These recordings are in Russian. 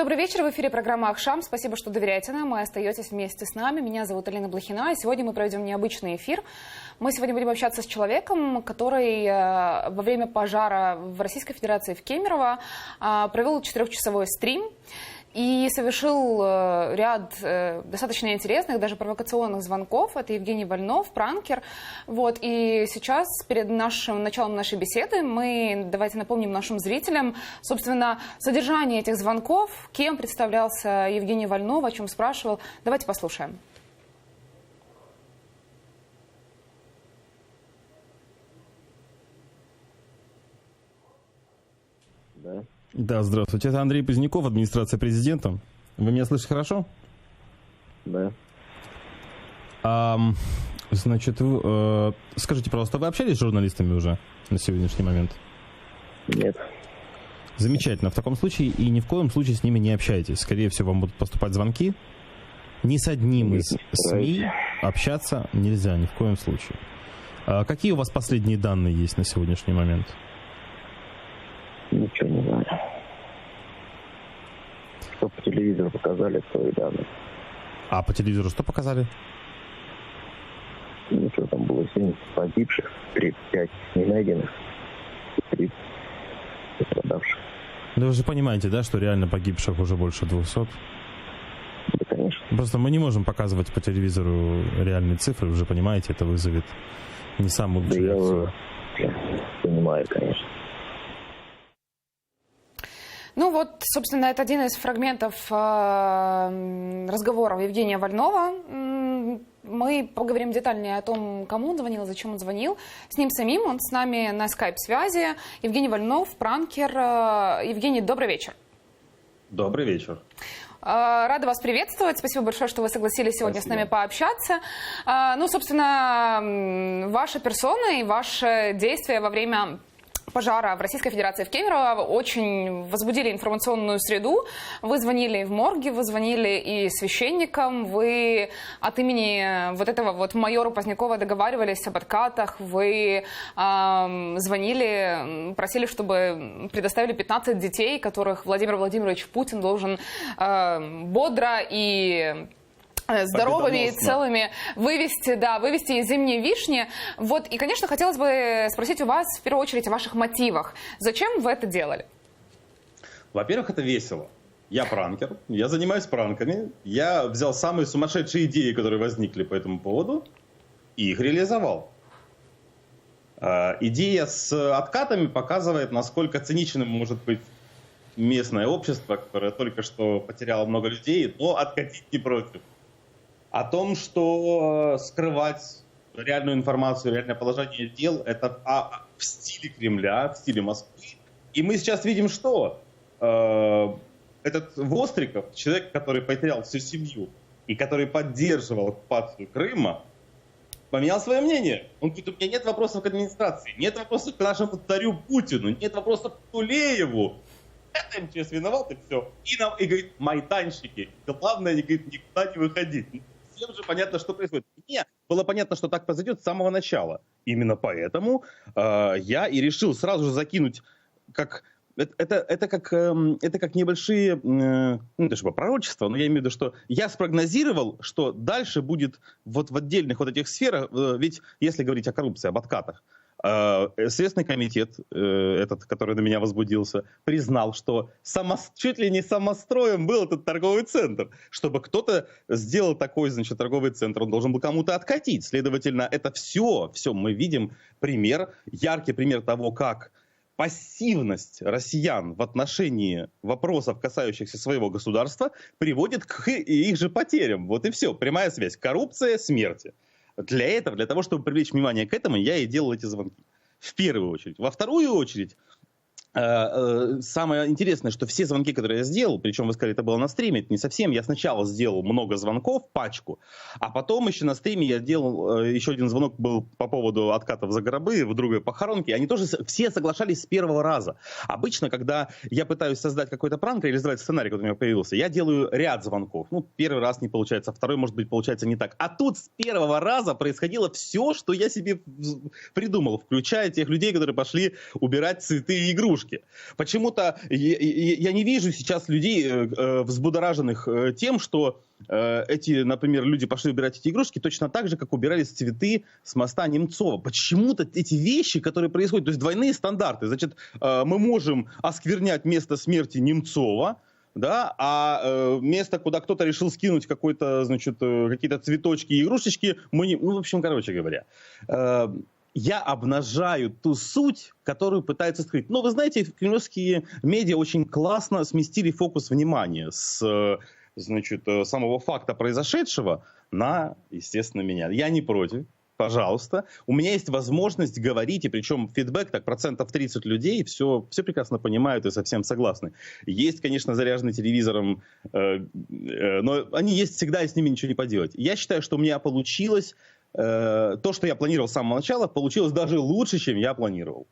Добрый вечер, в эфире программа «Ахшам». Спасибо, что доверяете нам и остаетесь вместе с нами. Меня зовут Алина Блохина, и сегодня мы проведем необычный эфир. Мы сегодня будем общаться с человеком, который во время пожара в Российской Федерации в Кемерово провел 4-часовой стрим и совершил ряд достаточно интересных, даже провокационных звонков. Это Евгений Вольнов, пранкер. И сейчас, перед началом нашей беседы, давайте напомним нашим зрителям, собственно, содержание этих звонков, кем представлялся Евгений Вольнов, о чем спрашивал. Давайте послушаем. Да, здравствуйте. Это Андрей Поздняков, администрация президента. Вы меня слышите хорошо? Да. Скажите, пожалуйста, вы общались с журналистами уже на сегодняшний момент? Нет. Замечательно. В таком случае и ни в коем случае с ними не общайтесь. Скорее всего, вам будут поступать звонки. Ни с одним из СМИ общаться нельзя ни в коем случае. Какие у вас последние данные есть на сегодняшний момент? Ничего не знаю. Что по телевизору показали, то и данные. А по телевизору что показали? Ничего, там было 7 погибших, 35 не найденных, 30 пострадавших. Да вы же понимаете, да, что реально погибших уже больше 200? Да, конечно. Просто мы не можем показывать по телевизору реальные цифры, вы же понимаете, это вызовет не самую лучшую реакцию. Я понимаю, конечно. Собственно, это один из фрагментов разговоров Евгения Вольнова. Мы поговорим детальнее о том, кому он звонил, зачем он звонил. С ним самим, он с нами на скайп-связи. Евгений Вольнов, пранкер. Евгений, добрый вечер. Добрый вечер. Рада вас приветствовать. Спасибо большое, что вы согласились сегодня с нами пообщаться. Собственно, ваша персона и ваши действия во время пожара в Российской Федерации в Кемерово очень возбудили информационную среду. Вы звонили в морги, вы звонили и священникам, вы от имени этого майору Позднякова договаривались об откатах, вы звонили, просили, чтобы предоставили 15 детей, которых Владимир Владимирович Путин должен бодро и здоровыми и целыми вывести из зимней вишни. И, конечно, хотелось бы спросить у вас в первую очередь о ваших мотивах. Зачем вы это делали? Во-первых, это весело. Я пранкер, я занимаюсь пранками. Я взял самые сумасшедшие идеи, которые возникли по этому поводу, и их реализовал. Идея с откатами показывает, насколько циничным может быть местное общество, которое только что потеряло много людей, но откатить не против. О том, что скрывать реальную информацию, реальное положение дел, это в стиле Кремля, в стиле Москвы. И мы сейчас видим, что этот Востриков, человек, который потерял всю семью и который поддерживал оккупацию Крыма, поменял свое мнение. Он говорит, у меня нет вопросов к администрации, нет вопросов к нашему царю Путину, нет вопросов к Тулееву. Это МЧС виноват, и все. И говорит, майданчики. Главное, говорит, никуда не выходить. Всем же понятно, что происходит. Мне было понятно, что так произойдет с самого начала. Именно поэтому я и решил сразу же закинуть, это как небольшие, это же пророчества, но я имею в виду, что я спрогнозировал, что дальше будет в отдельных этих сферах, ведь если говорить о коррупции, об откатах, Следственный комитет, этот, который на меня возбудился, признал, что чуть ли не самостроем был этот торговый центр. Чтобы кто-то сделал такой, торговый центр, он должен был кому-то откатить. Следовательно, это все мы видим яркий пример того, как пассивность россиян в отношении вопросов, касающихся своего государства, приводит к их же потерям. Вот и все. Прямая связь. Коррупция, смерти. Для того, чтобы привлечь внимание к этому, я и делал эти звонки. В первую очередь. Во вторую очередь, самое интересное, что все звонки, которые я сделал, причем вы сказали, это было на стриме, это не совсем, я сначала сделал много звонков, пачку, а потом еще на стриме я делал, еще один звонок был по поводу откатов за гробы в другой похоронке, они тоже все соглашались с первого раза. Обычно, когда я пытаюсь создать какой-то пранк, реализовать сценарий, который у меня появился, я делаю ряд звонков. Первый раз не получается, второй, может быть, получается не так. А тут с первого раза происходило все, что я себе придумал, включая тех людей, которые пошли убирать цветы и игрушки. игрушки. Почему-то я не вижу сейчас людей, взбудораженных тем, что эти, например, люди пошли убирать эти игрушки точно так же, как убирались цветы с моста Немцова. Почему-то эти вещи, которые происходят, то есть двойные стандарты. Значит, мы можем осквернять место смерти Немцова, да, а место, куда кто-то решил скинуть какой-то, значит, какие-то цветочки и игрушечки, мы не... Ну, в общем, короче говоря, я обнажаю ту суть, которую пытаются скрыть. Но вы знаете, кремлевские медиа очень классно сместили фокус внимания с, значит, самого факта произошедшего на, естественно, меня. Я не против. Пожалуйста. У меня есть возможность говорить, и причем фидбэк, так, 30% людей все прекрасно понимают и совсем согласны. Есть, конечно, заряженный телевизором, но они есть всегда, и с ними ничего не поделать. Я считаю, что у меня получилось, то, что я планировал с самого начала, получилось даже лучше, чем я планировал.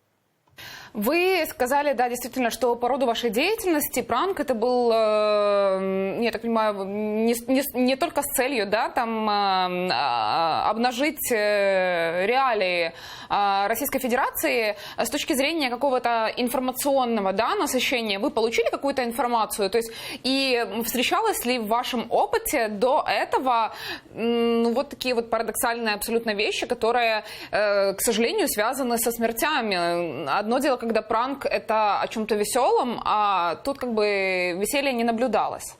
Вы сказали, да, действительно, что по роду вашей деятельности пранк это был, я так понимаю, не только с целью, да, там обнажить реалии Российской Федерации с точки зрения какого-то информационного, да, насыщения. Вы получили какую-то информацию, то есть и встречалось ли в вашем опыте до этого вот такие вот парадоксальные абсолютно вещи, которые, к сожалению, связаны со смертями? Одно дело, когда пранк это о чем-то веселом, а тут как бы веселья не наблюдалось.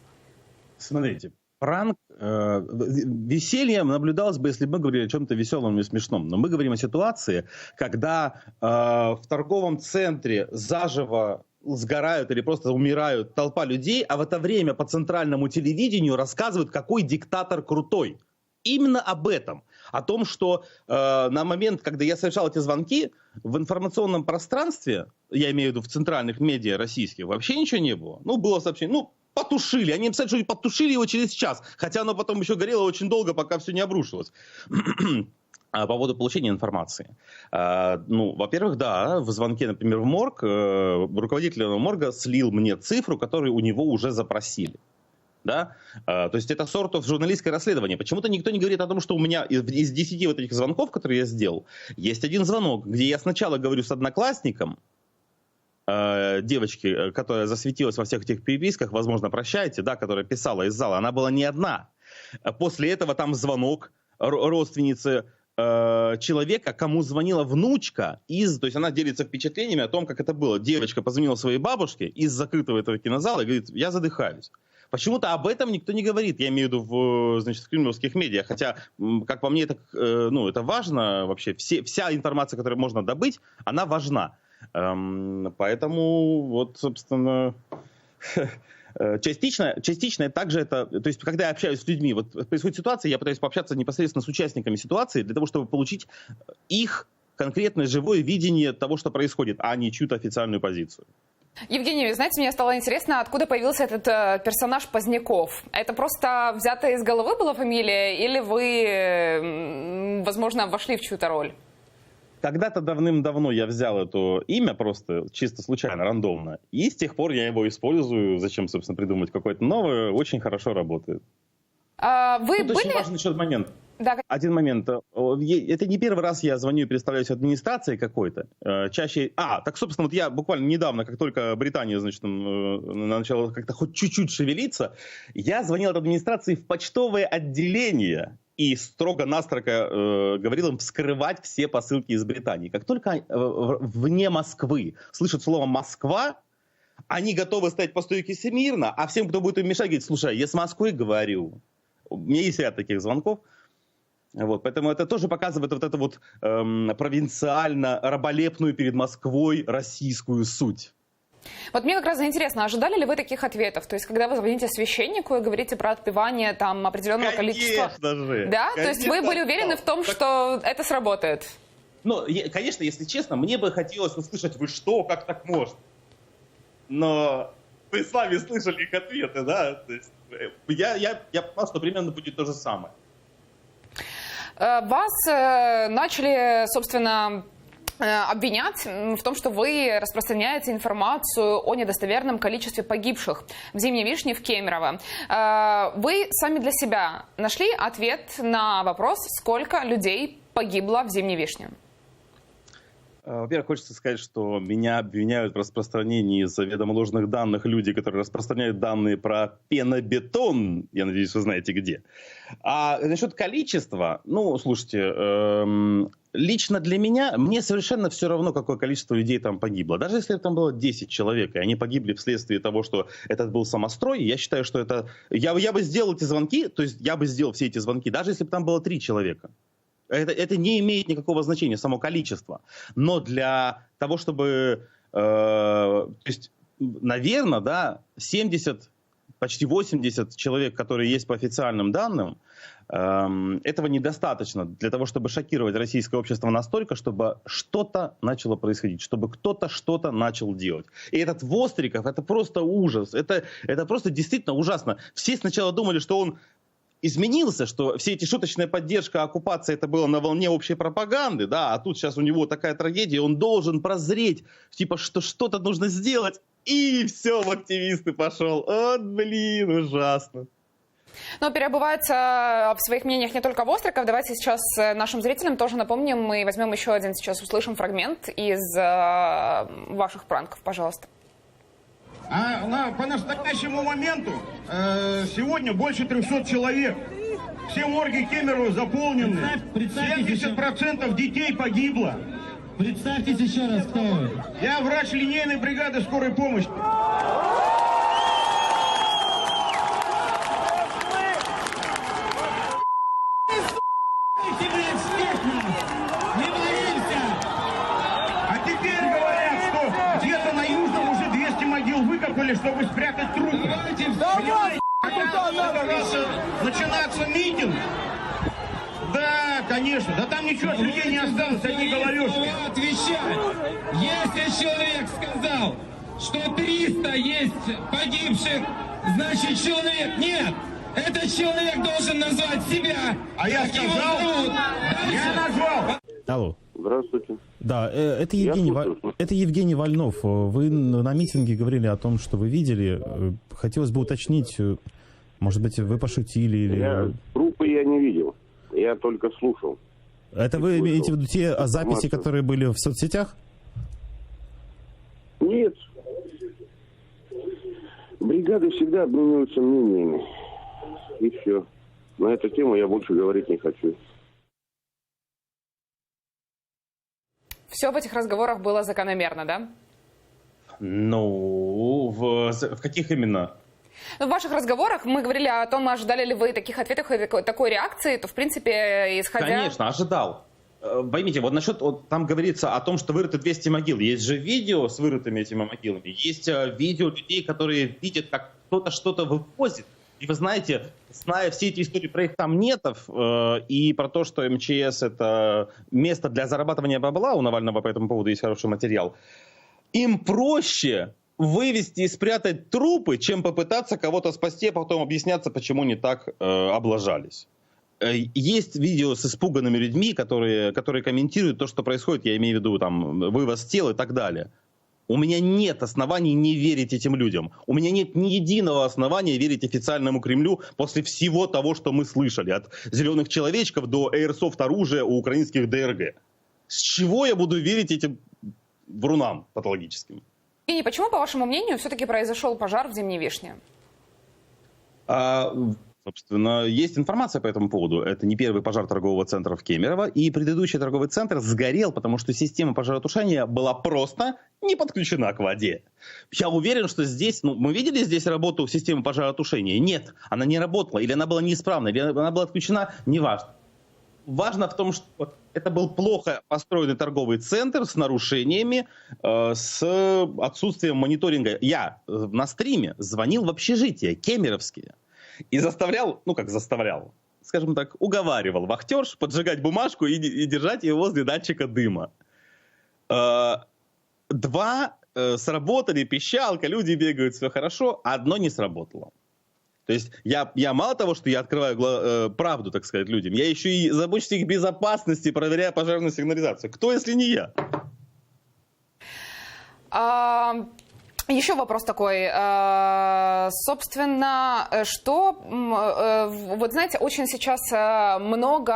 Смотрите, пранк, веселье наблюдалось бы, если бы мы говорили о чем-то веселом и смешном. Но мы говорим о ситуации, когда в торговом центре заживо сгорают или просто умирают толпа людей, а в это время по центральному телевидению рассказывают, какой диктатор крутой. Именно об этом. О том, что на момент, когда я совершал эти звонки, в информационном пространстве, я имею в виду в центральных медиа российских, вообще ничего не было. Ну, было сообщение, потушили. Они написали, что потушили его через час. Хотя оно потом еще горело очень долго, пока все не обрушилось. По поводу получения информации. Во-первых, да, в звонке, например, в морг, руководитель морга слил мне цифру, которую у него уже запросили. Да? То есть это сорт журналистское расследование. Почему-то никто не говорит о том, что у меня из 10 вот этих звонков, которые я сделал, есть один звонок, где я сначала говорю с одноклассником, девочки, которая засветилась во всех этих переписках, возможно, прощаете, да, которая писала из зала, она была не одна. После этого там звонок родственницы человека, кому звонила внучка, то есть она делится впечатлениями о том, как это было. Девочка позвонила своей бабушке из закрытого этого кинозала и говорит, я задыхаюсь. Почему-то об этом никто не говорит, я имею в виду в кремлевских медиа, хотя, как по мне, это важно вообще, вся информация, которую можно добыть, она важна. Поэтому, вот, собственно, частично также это, то есть, когда я общаюсь с людьми, вот происходит ситуация, я пытаюсь пообщаться непосредственно с участниками ситуации, для того, чтобы получить их конкретное живое видение того, что происходит, а не чью-то официальную позицию. Евгений, вы знаете, мне стало интересно, откуда появился этот персонаж Поздняков? Это просто взятая из головы была фамилия, или вы, возможно, вошли в чью-то роль? Когда-то давным-давно я взял это имя просто чисто случайно, рандомно. И с тех пор я его использую. Зачем, собственно, придумать какое-то новое? Очень хорошо работает. Вы Тут были... очень важный еще момент. Да. Один момент. Это не первый раз я звоню и представляюсь администрации какой-то. Чаще... так, собственно, вот я буквально недавно, как только Британия, значит, начала как-то хоть чуть-чуть шевелиться, я звонил от администрации в почтовое отделение и строго-настрого говорил им вскрывать все посылки из Британии. Как только вне Москвы слышат слово «Москва», они готовы стоять по стойке смирно, а всем, кто будет им мешать, говорит, слушай, я с Москвы говорю. У меня есть ряд таких звонков. Вот, поэтому это тоже показывает вот эту вот провинциально-раболепную перед Москвой российскую суть. Вот мне как раз интересно, ожидали ли вы таких ответов? То есть, когда вы звоните священнику и говорите про отпевание там определенного количества... Конечно же! Да? Конечно, то есть вы были уверены в том, что это сработает? Ну, конечно, если честно, мне бы хотелось услышать, вы что, как так можно? Но вы сами слышали их ответы, да? То есть, я понял, что примерно будет то же самое. Вас начали, собственно, обвинять в том, что вы распространяете информацию о недостоверном количестве погибших в Зимней Вишне в Кемерово. Вы сами для себя нашли ответ на вопрос, сколько людей погибло в Зимней Вишне? Во-первых, хочется сказать, что меня обвиняют в распространении заведомо ложных данных люди, которые распространяют данные про пенобетон. Я надеюсь, вы знаете где. А насчет количества, слушайте, лично для меня, мне совершенно все равно, какое количество людей там погибло. Даже если там было 10 человек, и они погибли вследствие того, что этот был самострой, я считаю, что это... Я бы сделал эти звонки, то есть я бы сделал все эти звонки, даже если бы там было 3 человека. Это не имеет никакого значения, само количество. Но для того, чтобы... то есть, наверное, да, 70, почти 80 человек, которые есть по официальным данным, этого недостаточно для того, чтобы шокировать российское общество настолько, чтобы что-то начало происходить, чтобы кто-то что-то начал делать. И этот Востриков, это просто ужас. Это просто действительно ужасно. Все сначала думали, что он изменился, что все эти шуточная поддержка оккупации, это было на волне общей пропаганды, да, а тут сейчас у него такая трагедия, он должен прозреть, типа, что что-то нужно сделать, и все, в активисты пошел. Вот, блин, ужасно. Но переобувается в своих мнениях не только Востриков. Давайте сейчас нашим зрителям тоже напомним, мы возьмем еще один, сейчас услышим фрагмент из ваших пранков, пожалуйста. По настоящему моменту сегодня больше 300 человек. Все морги Кемерово заполнены. 70% детей погибло. Представьтесь еще раз, кто вы. Я врач линейной бригады скорой помощи. Выкопали, чтобы спрятать трупы. Начинается митинг. Да, конечно. Да там ничего от людей не осталось, одни головешки. Отвечать. Если человек сказал, что 300 есть погибших, значит человек нет. Этот человек должен назвать себя. А я сказал? Я назвал. Алло. Здравствуйте. Да, это Евгений Вольнов. Вы на митинге говорили о том, что вы видели. Хотелось бы уточнить, может быть, вы пошутили или... Трупы я не видел, я только слушал. Это вы имеете в виду те записи, которые были в соцсетях? Нет. Бригады всегда обмениваются мнениями. И все. На эту тему я больше говорить не хочу. Все в этих разговорах было закономерно, да? Ну, в каких именно? В ваших разговорах мы говорили о том, ожидали ли вы таких ответов и такой реакции, то, в принципе, исходя... Конечно, ожидал. Поймите, вот насчет, там говорится о том, что вырыты 200 могил. Есть же видео с вырытыми этими могилами. Есть видео людей, которые видят, как кто-то что-то вывозит. И вы знаете, зная все эти истории про ихтамнетов и про то, что МЧС — это место для зарабатывания бабла, у Навального по этому поводу есть хороший материал, им проще вывести и спрятать трупы, чем попытаться кого-то спасти, а потом объясняться, почему не так облажались. Есть видео с испуганными людьми, которые комментируют то, что происходит, я имею в виду там вывоз тел и так далее. У меня нет оснований не верить этим людям. У меня нет ни единого основания верить официальному Кремлю после всего того, что мы слышали. От зеленых человечков до эйрсофт оружия у украинских ДРГ. С чего я буду верить этим врунам патологическим? И почему, по вашему мнению, все-таки произошел пожар в Зимней Вишне? Собственно, есть информация по этому поводу. Это не первый пожар торгового центра в Кемерово. И предыдущий торговый центр сгорел, потому что система пожаротушения была просто не подключена к воде. Я уверен, что здесь... мы видели здесь работу системы пожаротушения? Нет, она не работала. Или она была неисправна, или она была отключена. Неважно. Важно в том, что это был плохо построенный торговый центр с нарушениями, с отсутствием мониторинга. Я на стриме звонил в общежитие кемеровские. И заставлял, скажем так, уговаривал вахтерш поджигать бумажку и держать ее возле датчика дыма. 2 сработали, пищалка, люди бегают, все хорошо, а 1 не сработало. То есть я мало того, что я открываю правду, так сказать, людям, я еще и забочусь о их безопасности, проверяя пожарную сигнализацию. Кто, если не я? Еще вопрос такой. Собственно, что... Вот знаете, очень сейчас много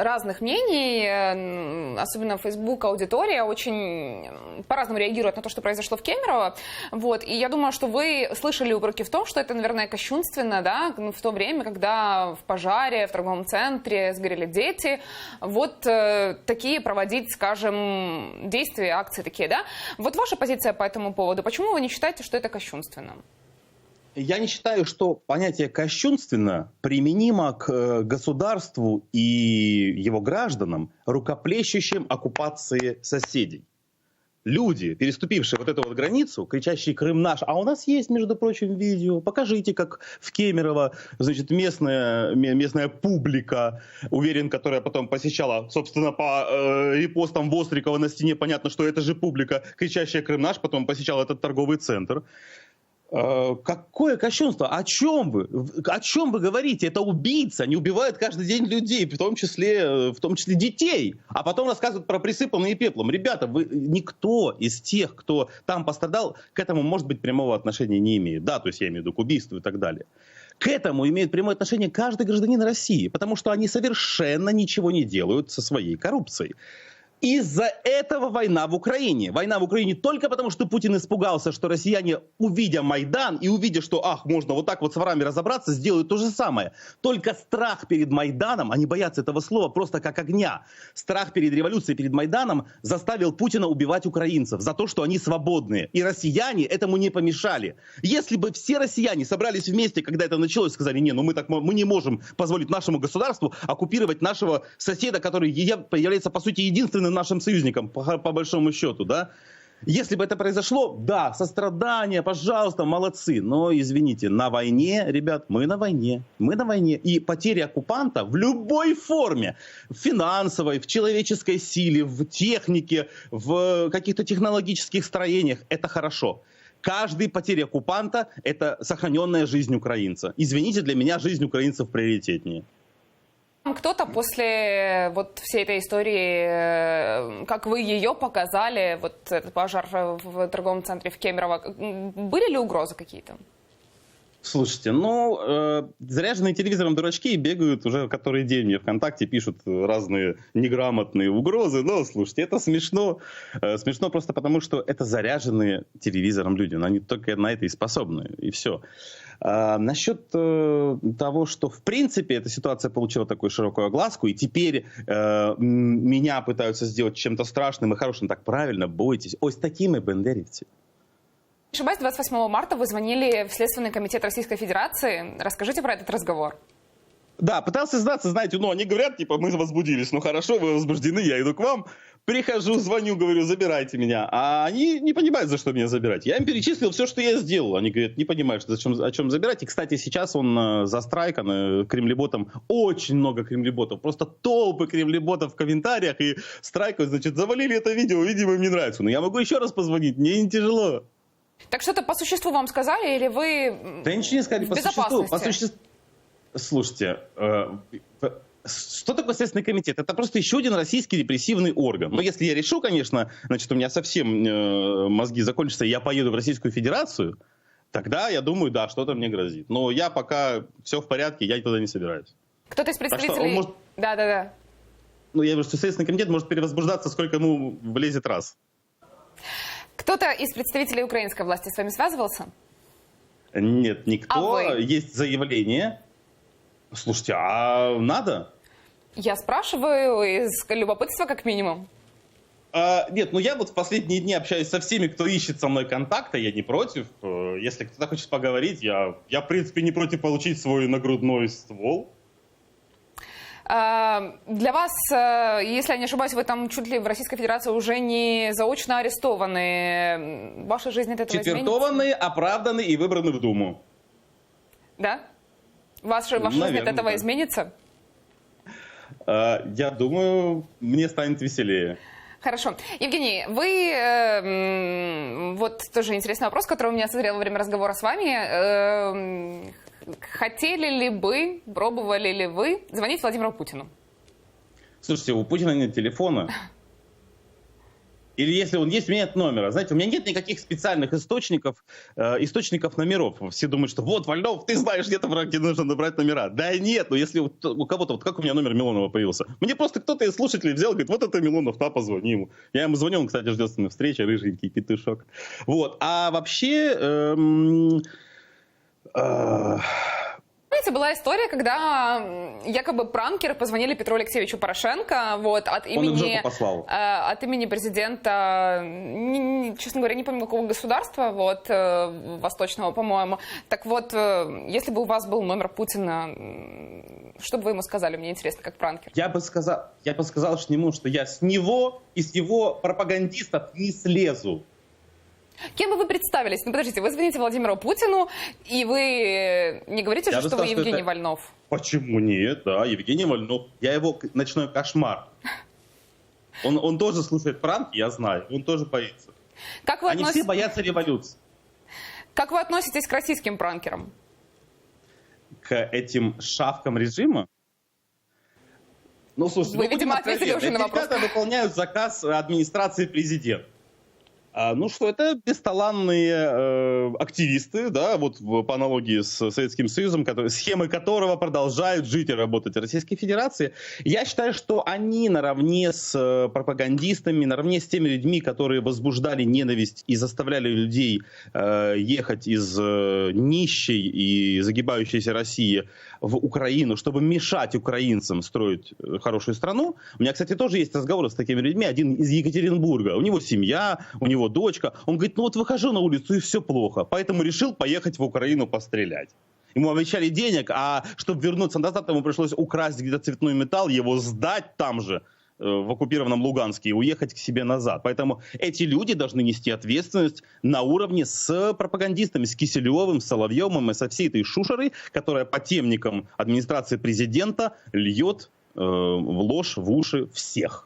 разных мнений, особенно в Facebook аудитория очень по-разному реагирует на то, что произошло в Кемерово. Вот. И я думаю, что вы слышали упреки в том, что это, наверное, кощунственно, да, в то время, когда в пожаре, в торговом центре сгорели дети. Вот такие проводить, скажем, действия, акции такие, да? Вот ваша позиция по этому поводу. Почему вы не считаете, что это кощунственно? Я не считаю, что понятие «кощунственно» применимо к государству и его гражданам, рукоплещущим оккупации соседей. Люди, переступившие вот эту вот границу, кричащие «Крым наш», а у нас есть, между прочим, видео, покажите, как в Кемерово, значит, местная публика, уверен, которая потом посещала, собственно, по репостам Вострикова на стене, понятно, что это же публика, кричащая «Крым наш», потом посещала этот торговый центр. Какое кощунство? О чем вы? О чем вы говорите? Это убийца. Они убивают каждый день людей, в том числе детей. А потом рассказывают про присыпанные пеплом. Ребята, никто из тех, кто там пострадал, к этому, может быть, прямого отношения не имеет. Да, то есть я имею в виду к убийству и так далее. К этому имеет прямое отношение каждый гражданин России, потому что они совершенно ничего не делают со своей коррупцией. Из-за этого война в Украине. Война в Украине только потому, что Путин испугался, что россияне, увидя Майдан и увидя, что можно вот так вот с ворами разобраться, сделают то же самое. Только страх перед Майданом, они боятся этого слова просто как огня, страх перед революцией, перед Майданом заставил Путина убивать украинцев за то, что они свободные. И россияне этому не помешали. Если бы все россияне собрались вместе, когда это началось, сказали, мы не можем позволить нашему государству оккупировать нашего соседа, который является, по сути, единственным нашим союзникам, по большому счету, да. Если бы это произошло, да, сострадание, пожалуйста, молодцы. Но, извините, на войне, ребят, мы на войне. И потери оккупанта в любой форме, в финансовой, в человеческой силе, в технике, в каких-то технологических строениях, это хорошо. Каждая потеря оккупанта – это сохраненная жизнь украинца. Извините, для меня жизнь украинцев приоритетнее. Кто-то после вот всей этой истории, как вы ее показали, вот этот пожар в торговом центре в Кемерово, были ли угрозы какие-то? Слушайте, заряженные телевизором дурачки бегают уже который день. Мне ВКонтакте пишут разные неграмотные угрозы. Но, слушайте, это смешно. Смешно просто потому, что это заряженные телевизором люди. Но они только на это и способны. И все. Насчет того, что в принципе эта ситуация получила такую широкую огласку, и теперь меня пытаются сделать чем-то страшным и хорошим. Так правильно, бойтесь. Ось такими бендерівці. Ошибаюсь, 28 марта вы звонили в Следственный комитет Российской Федерации. Расскажите про этот разговор. Да, пытался сдаться, знаете, они говорят, типа, мы возбудились. Хорошо, вы возбуждены, я иду к вам. Прихожу, звоню, говорю, забирайте меня. А они не понимают, за что меня забирать. Я им перечислил все, что я сделал. Они говорят, не понимаешь, о чем забирать. И, кстати, сейчас он застрайкан кремлеботом. Очень много кремлеботов. Просто толпы кремлеботов в комментариях. И страйкают, значит, завалили это видео, видимо, им не нравится. Но я могу еще раз позвонить, мне не тяжело. Так что-то по существу вам сказали, или вы да ничего не сказали в по безопасности? существу. Слушайте, что такое Следственный комитет? Это просто еще один российский репрессивный орган. Но если я решу, конечно, значит, у меня совсем мозги закончатся, и я поеду в Российскую Федерацию, тогда, я думаю, да, что-то мне грозит. Но я пока все в порядке, я туда не собираюсь. Кто-то из представителей... Да. Я говорю, что Следственный комитет может перевозбуждаться, сколько ему влезет раз. Кто-то из представителей украинской власти с вами связывался? Нет, никто. А вы? Есть заявление. Слушайте, а надо? Я спрашиваю из любопытства как минимум. Нет, я вот в последние дни общаюсь со всеми, кто ищет со мной контакта, я не против. Если кто-то хочет поговорить, я в принципе не против получить свой нагрудной ствол. Для вас, если я не ошибаюсь, вы там чуть ли в Российской Федерации уже не заочно арестованы. Ваша жизнь от этого изменится? Четвертованные, оправданы и выбраны в Думу. Да? Ваша жизнь от этого изменится? Я думаю, мне станет веселее. Хорошо. Евгений, вы... Вот тоже интересный вопрос, который у меня созрел во время разговора с вами. Хотели ли бы, пробовали ли вы звонить Владимиру Путину? Слушайте, у Путина нет телефона. Или если он есть, у меня нет номера. Знаете, у меня нет никаких специальных источников номеров. Все думают, что вот, Вольнов, ты знаешь, где нужно набрать номера. Да нет, но если у кого-то, вот как у меня номер Милонова появился. Мне просто кто-то из слушателей взял, говорит, вот это Милонов, позвони ему. Я ему звоню, он, кстати, ждет с нами встречи, рыженький петушок. Вот, а вообще... Помните, была история, когда якобы пранкеры позвонили Петру Алексеевичу Порошенко от имени президента, честно говоря, не помню какого государства, восточного, по-моему. Так вот, если бы у вас был номер Путина, что бы вы ему сказали? Мне интересно, как пранкер. Я бы сказал ему, что я с него и с его пропагандистов не слезу. Кем бы вы представились? Ну, подождите, вы звоните Владимиру Путину, и вы не говорите же, что вы Евгений Вольнов? Почему нет? Да, Евгений Вольнов. Я его ночной кошмар. Он тоже слушает пранки, я знаю. Он тоже боится. Они все боятся революции. Как вы относитесь к российским пранкерам? К этим шавкам режима? Ну, слушайте, вы, видимо, ответили уже на вопрос. Ребята выполняют заказ администрации президента. Ну что, это бесталанные активисты, да, по аналогии с Советским Союзом, схемы которого продолжают жить и работать в Российской Федерации. Я считаю, что они наравне с пропагандистами, наравне с теми людьми, которые возбуждали ненависть и заставляли людей ехать из нищей и загибающейся России в Украину, чтобы мешать украинцам строить хорошую страну. У меня, кстати, тоже есть разговоры с такими людьми. Один из Екатеринбурга. У него семья, у него дочка. Он говорит, выхожу на улицу и все плохо. Поэтому решил поехать в Украину пострелять. Ему обещали денег, а чтобы вернуться назад, ему пришлось украсть где-то цветной металл, его сдать там же, в оккупированном Луганске, и уехать к себе назад. Поэтому эти люди должны нести ответственность на уровне с пропагандистами, с Киселевым, с Соловьевым и со всей этой шушерой, которая по темникам администрации президента льет ложь в уши всех.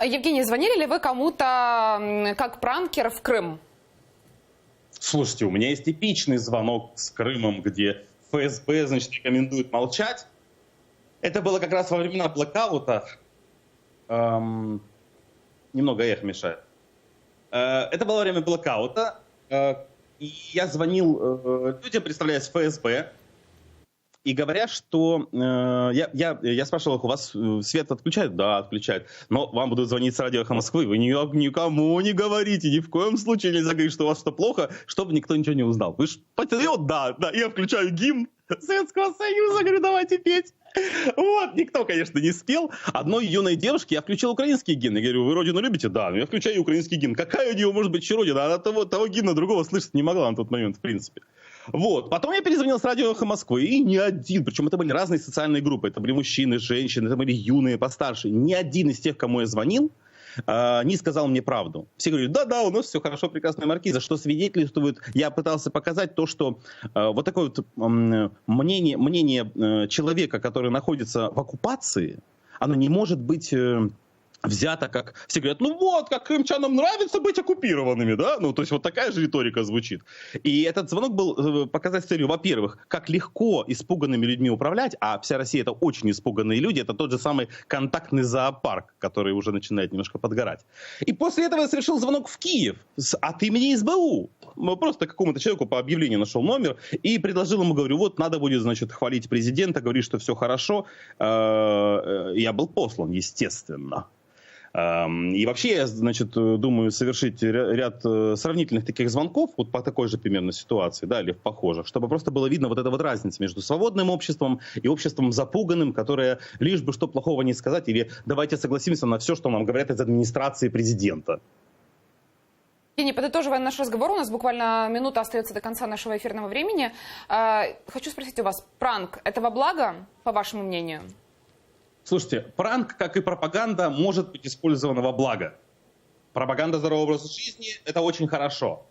Евгений, звонили ли вы кому-то как пранкер в Крым? Слушайте, у меня есть типичный звонок с Крымом, где ФСБ, рекомендует молчать. Это было как раз во времена блэкаута. Немного эхо мешает. Это было время блэкаута. И я звонил людям, представляясь ФСБ, и говоря, что... Я спрашивал их, у вас свет отключают? Да, отключают. Но вам будут звонить с радио «Эхо Москвы». Вы никому не говорите, ни в коем случае нельзя говорить, что у вас что плохо, чтобы никто ничего не узнал. Вы же патриот? Да. Я включаю гимн Советского Союза, говорю, давайте петь. Никто, конечно, не спел. Одной юной девушке я включил украинский гимн. Я говорю, вы родину любите? Да, я включаю украинский гимн. Какая у нее может быть еще родина? Она того гимна другого слышать не могла на тот момент, в принципе. Потом я перезвонил с радио «Эхо Москвы», и ни один, причем это были разные социальные группы, это были мужчины, женщины, это были юные, постарше. Ни один из тех, кому я звонил, не сказал мне правду. Все говорят, да, у нас все хорошо, прекрасная маркиза, что свидетельствует, я пытался показать то, что вот такое мнение человека, который находится в оккупации, оно не может быть взято, как все говорят, как крымчанам нравится быть оккупированными, да? То есть такая же риторика звучит. И этот звонок был показать с целью, во-первых, как легко испуганными людьми управлять, а вся Россия это очень испуганные люди, это тот же самый контактный зоопарк, который уже начинает немножко подгорать. И после этого я совершил звонок в Киев от имени СБУ. Просто какому-то человеку по объявлению нашел номер и предложил ему, говорю, надо будет, хвалить президента, говорить, что все хорошо. Я был послан, естественно. И вообще я, думаю совершить ряд сравнительных таких звонков, по такой же примерно ситуации, да, или в похожих, чтобы просто было видно эта разница между свободным обществом и обществом запуганным, которое лишь бы что плохого не сказать, или давайте согласимся на все, что нам говорят из администрации президента. Евгений, подытоживая наш разговор, у нас буквально минута остается до конца нашего эфирного времени. Хочу спросить у вас, пранк – это во благо, по вашему мнению? Слушайте, пранк, как и пропаганда, может быть использована во благо. Пропаганда здорового образа жизни – это очень хорошо.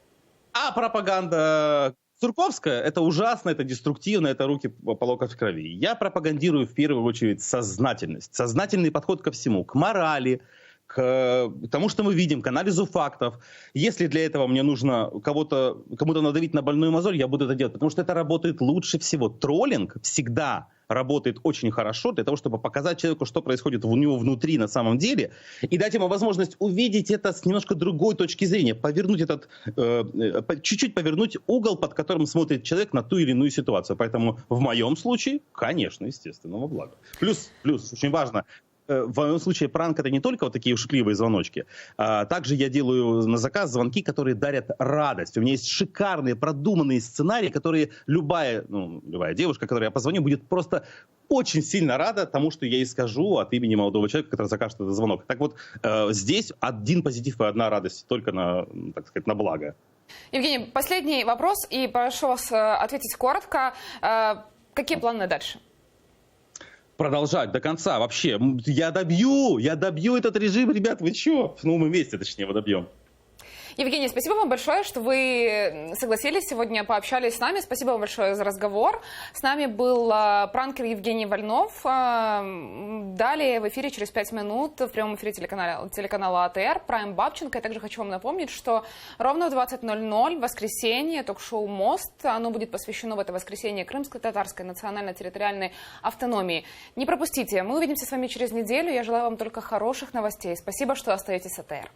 А пропаганда церковская – это ужасно, это деструктивно, это руки по локоть в крови. Я пропагандирую в первую очередь сознательность, сознательный подход ко всему, к морали, к тому, что мы видим, к анализу фактов. Если для этого мне нужно кому-то надавить на больную мозоль, я буду это делать, потому что это работает лучше всего. Троллинг всегда работает очень хорошо для того, чтобы показать человеку, что происходит у него внутри на самом деле, и дать ему возможность увидеть это с немножко другой точки зрения, повернуть чуть-чуть повернуть угол, под которым смотрит человек на ту или иную ситуацию. Поэтому в моем случае, конечно, естественно, во благо. Плюс, очень важно, в моем случае пранк — это не только вот такие шутливые звоночки. Также я делаю на заказ звонки, которые дарят радость. У меня есть шикарные, продуманные сценарии, которые любая девушка, которой я позвоню, будет просто очень сильно рада тому, что я ей скажу от имени молодого человека, который закажет этот звонок. Так вот, здесь один позитив и одна радость, только так сказать, на благо. Евгений, последний вопрос, и прошу вас ответить коротко. Какие планы дальше? Продолжать до конца. Вообще, я добью этот режим, ребят, вы чё? Ну, мы вместе, точнее, его добьем. Евгений, спасибо вам большое, что вы согласились сегодня, пообщались с нами. Спасибо вам большое за разговор. С нами был пранкер Евгений Вольнов. Далее в эфире через 5 минут в прямом эфире телеканала АТР Прайм Бабченко. Я также хочу вам напомнить, что ровно в 20:00 в воскресенье ток-шоу «Мост». Оно будет посвящено в это воскресенье крымско-татарской национально-территориальной автономии. Не пропустите. Мы увидимся с вами через неделю. Я желаю вам только хороших новостей. Спасибо, что остаетесь с АТР.